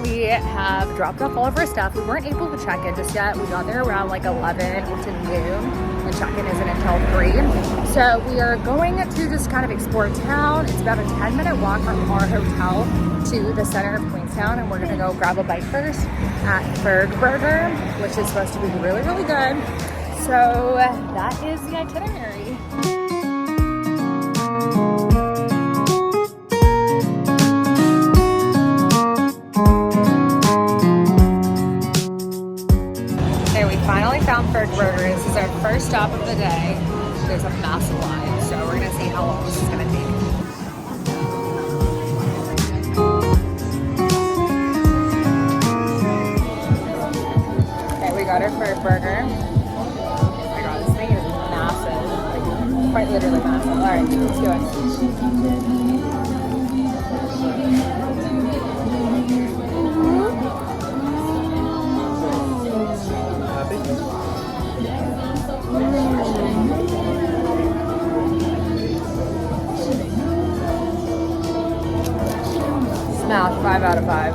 we have dropped off all of our stuff. We weren't able to check in just yet. We got there around like 11 into noon, and check-in isn't until 3. So we are going to just kind of explore town. It's about a 10-minute walk from our hotel to the center of Queenstown, and we're gonna go grab a bite first at Berg Burger, which is supposed to be really, really good. So that is the itinerary. Milford Sound. This is our first stop of the day. There's a massive line, so we're gonna see how long this is gonna take. Okay, we got our first burger. Oh my god, this thing is massive. Like, quite literally massive. Alright, let's do it. Smash, 5 out of 5.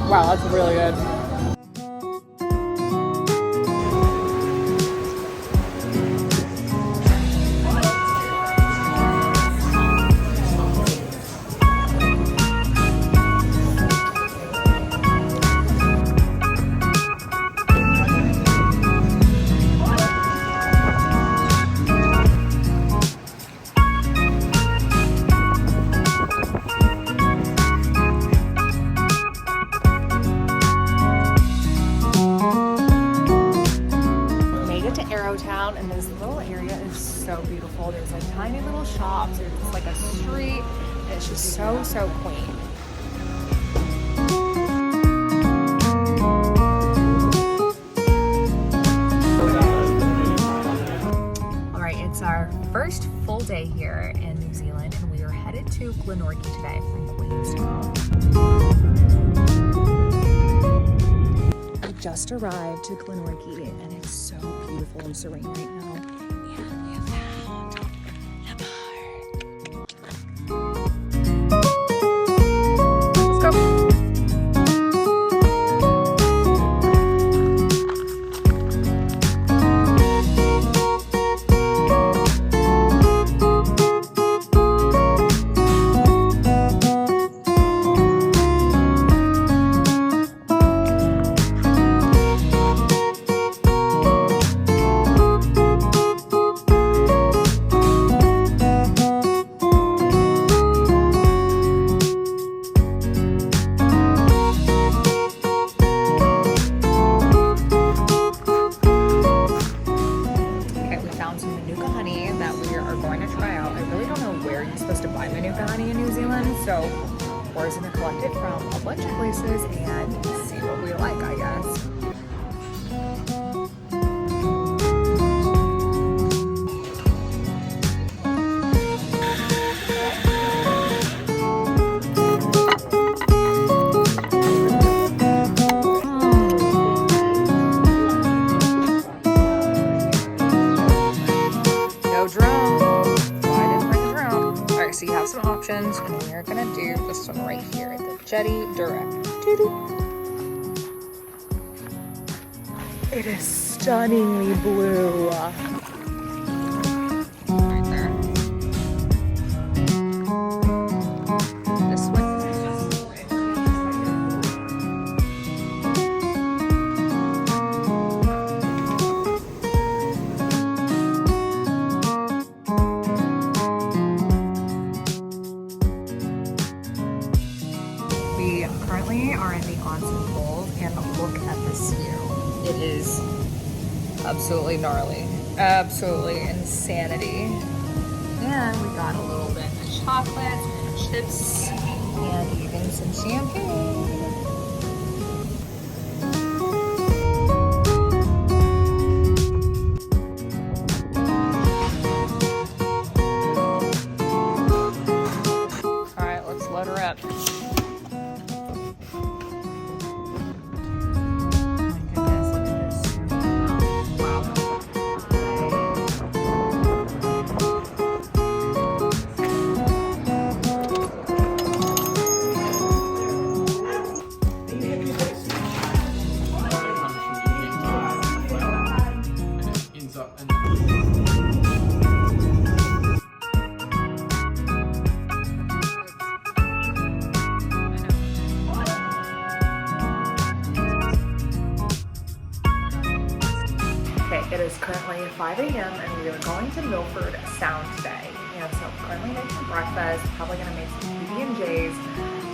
Wow, that's really good. Town, and this little area is so beautiful. There's like tiny little shops, there's like a street, and it's just so quaint. Alright, it's our first full day here in New Zealand, and we are headed to Glenorchy today from Queenstown. We just arrived to Glenorchy, and it's so beautiful and serene right now. And we have found the bar. Let's go. So we're just gonna collect it from a bunch of places and see what we like, I guess. No drone. So you have some options, and we're gonna do this one right here, the Jetty Direct. It is stunningly blue. Right there. This one. We currently are in the onsen pool, and look at this view. It is absolutely gnarly, absolutely insanity. And we got a little bit of chocolate and chips and even some champagne. All right, let's load her up. It is currently 5 a.m. and we are going to Milford Sound today. And so I'm currently making breakfast, probably gonna make some PB&Js,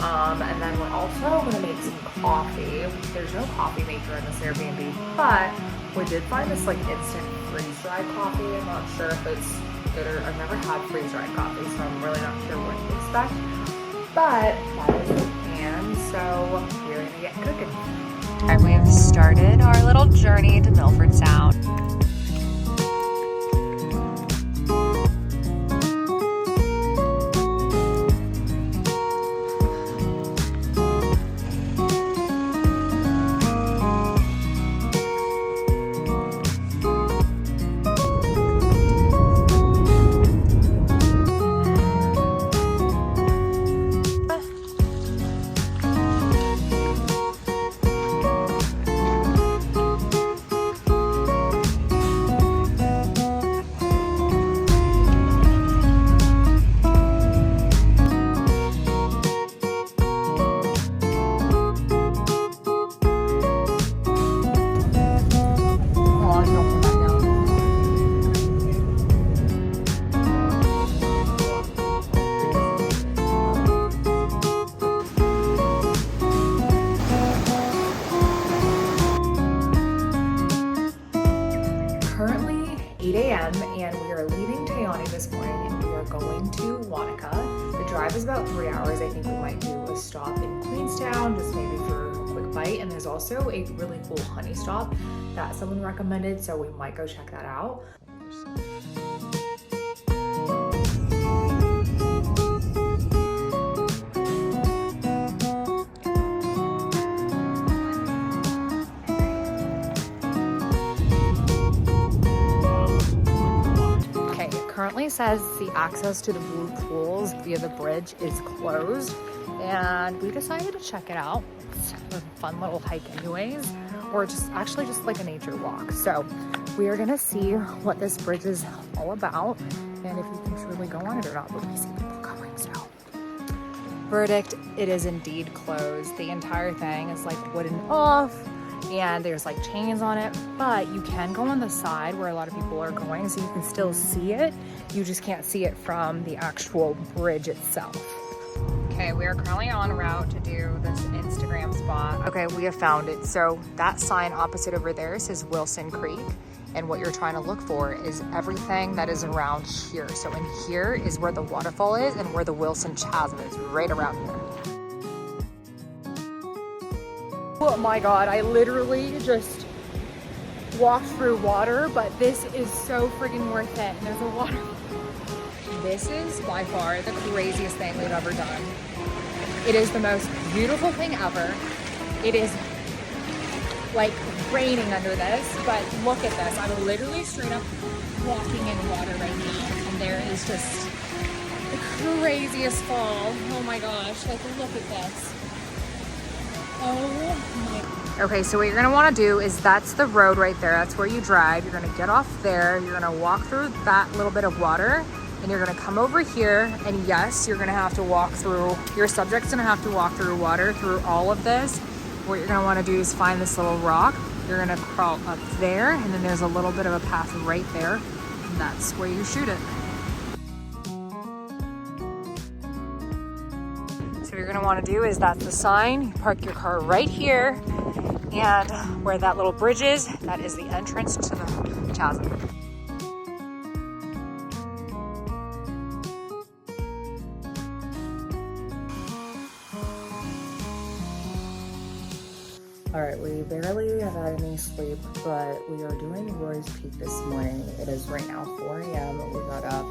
and then we're also gonna make some coffee. There's no coffee maker in this Airbnb, but we did find this like instant freeze-dried coffee. I'm not sure if it's good or I've never had freeze-dried coffee, so I'm really not sure what to expect. But that is the plan, so we're gonna get cooking. All right, we have started our little journey to Milford Sound. Currently 8 a.m. and we are leaving this morning and we are going to Wanaka. The drive is about 3 hours. I think we might do a stop in Queenstown, just maybe for a quick bite. And there's also a really cool honey stop that someone recommended, so we might go check that out. Currently says the access to the blue pools via the bridge is closed, and we decided to check it out. It's a fun little hike anyways, or just like a nature walk. So we are gonna see what this bridge is all about and if you can truly go on it or not, but we see people going. So verdict, it is indeed closed. The entire thing is like wooden off and there's like chains on it, but you can go on the side where a lot of people are going, so you can still see it. You just can't see it from the actual bridge itself. Okay, we are currently en route to do this Instagram spot. Okay, we have found it. So that sign opposite over there says Wilson Creek, and what you're trying to look for is everything that is around here. So in here is where the waterfall is and where the Wilson Chasm is, right around here. Oh my God, I literally just walked through water, but this is so freaking worth it. And there's a water. This is by far the craziest thing we've ever done. It is the most beautiful thing ever. It is like raining under this, but look at this. I'm literally straight up walking in water right now, and there is just the craziest fall. Oh my gosh, like look at this. Oh my. Okay, so what you're gonna wanna do is that's the road right there. That's where you drive. You're gonna get off there. You're gonna walk through that little bit of water, and you're gonna come over here, and yes, you're gonna have to walk through, your subject's gonna have to walk through water through all of this. What you're gonna wanna do is find this little rock. You're gonna crawl up there, and then there's a little bit of a path right there, and that's where you shoot it. So what you're gonna wanna do is that's the sign. You park your car right here, and where that little bridge is, that is the entrance to the chasm. All right, we barely have had any sleep, but we are doing Roy's Peak this morning. It is right now 4 a.m. We got up,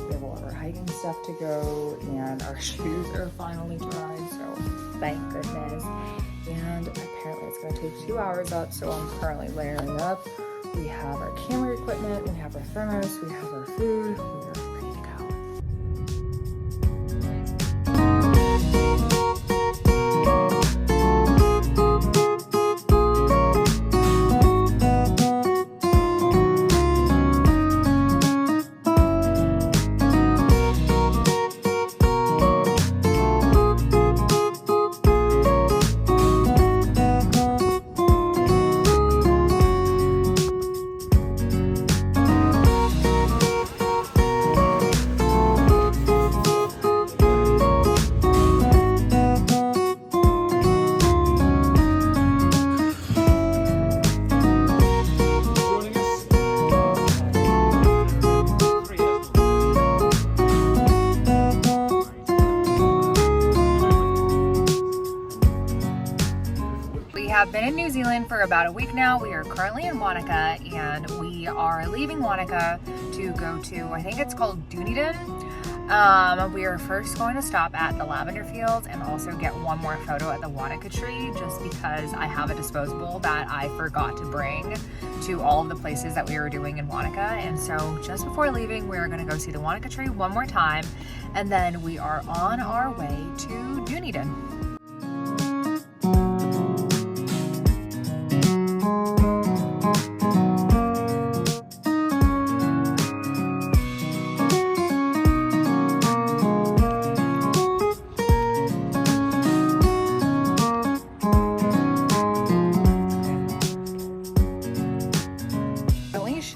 we have a lot of our hiking stuff to go, and our shoes are finally dry, so thank goodness. And apparently it's gonna take 2 hours up, so I'm currently layering up. We have our camera equipment, we have our thermos, we have our food, we are ready to go. have been in New Zealand for about a week now. We are currently in Wanaka, and we are leaving Wanaka to go to, I think it's called Dunedin. We are first going to stop at the lavender fields and also get one more photo at the Wanaka tree, just because I have a disposable that I forgot to bring to all of the places that we were doing in Wanaka. And so just before leaving, we are going to go see the Wanaka tree one more time, and then we are on our way to Dunedin.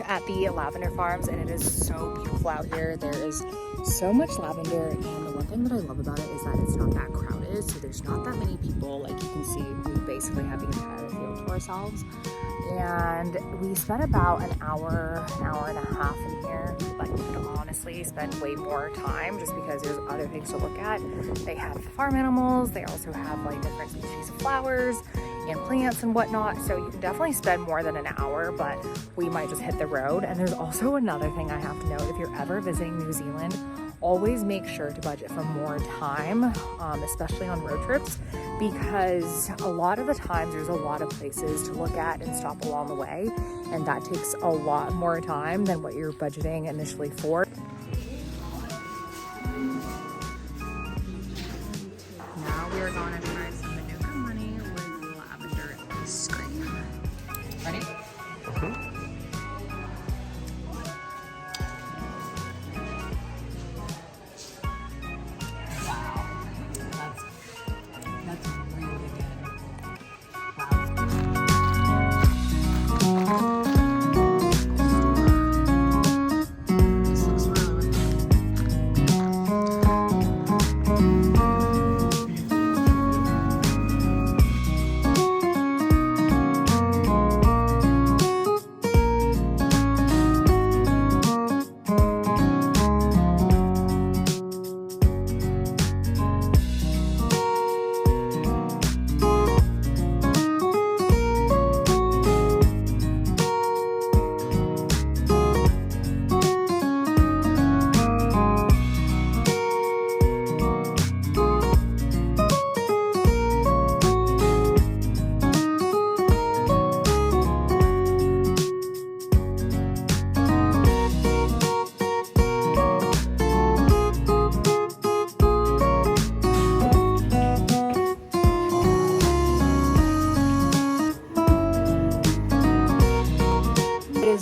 At the lavender farms, and it is so beautiful out here. There is so much lavender, and the one thing that I love about it is that it's not that crowded, so there's not that many people. Like you can see, we basically have the entire field to ourselves, and we spent about an hour and a half in here, but you could honestly spend way more time just because there's other things to look at. They have farm animals, they also have like different species of flowers and plants and whatnot, so you can definitely spend more than an hour, but we might just hit the road. And there's also another thing I have to note: if you're ever visiting New Zealand, always make sure to budget for more time, especially on road trips, because a lot of the times there's a lot of places to look at and stop along the way, and that takes a lot more time than what you're budgeting initially for. Now we are going to try some Manuka money with lavender ice cream. Ready? That's really good. This looks really good.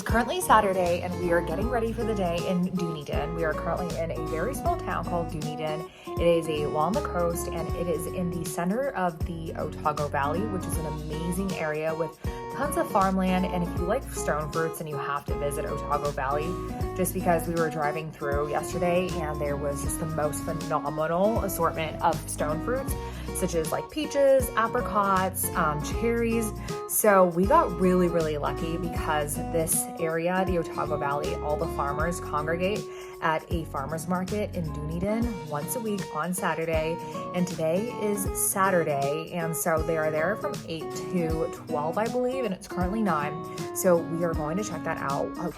Currently Saturday, and we are getting ready for the day in Dunedin. We are currently in a very small town called Dunedin. It is along the coast, and it is in the center of the Otago Valley, which is an amazing area with tons of farmland. And if you like stone fruits, then you have to visit Otago Valley, just because we were driving through yesterday and there was just the most phenomenal assortment of stone fruits, such as like peaches, apricots, cherries. So we got really, really lucky because this area, the Otago Valley, all the farmers congregate at a farmer's market in Dunedin once a week on Saturday. And today is Saturday, and so they are there from 8 to 12, I believe, and it's currently 9. So we are going to check that out. We're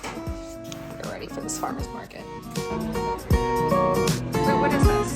ready for this farmer's market. So what is this?